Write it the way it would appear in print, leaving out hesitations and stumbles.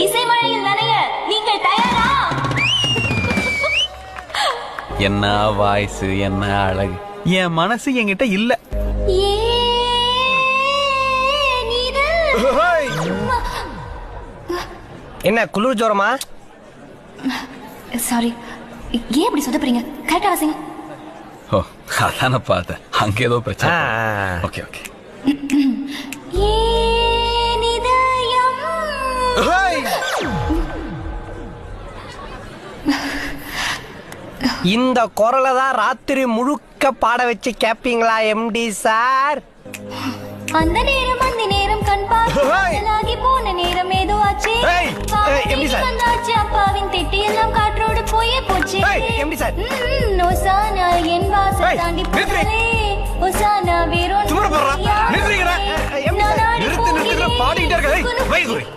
இசைமழையில் நனைய நீங்கள் தயாரா? என்ன வாய்ஸ், என்ன அழகு. என் மனசு என்கிட்ட இல்ல. என்ன குளிர் ஜோரமா? சாரி, ஏன் இப்படி சொதப்புறீங்க? கரெக்டா வாசிங்க. ஓ, அதான பார்த்தேன். அங்க ஏதோ பிரச்சனை. Okay okay. இந்த குரலை தான் ராத்திரி முழுக்க பாட வச்சு கேப்பீங்களா எம்டி சார்? அந்த நேரம் அந்த நேரம் கண் பார்த்து போன நேரம் ஏதோ ஆச்சு. வந்தாச்சு அப்பாவின் திட்டி எல்லாம் காற்றோடு போயே போச்சு. ஒசானா என் வாசல் தாண்டி போனாலே ஒசானா வேறொன்று பாடிக்கிட்டே இருக்க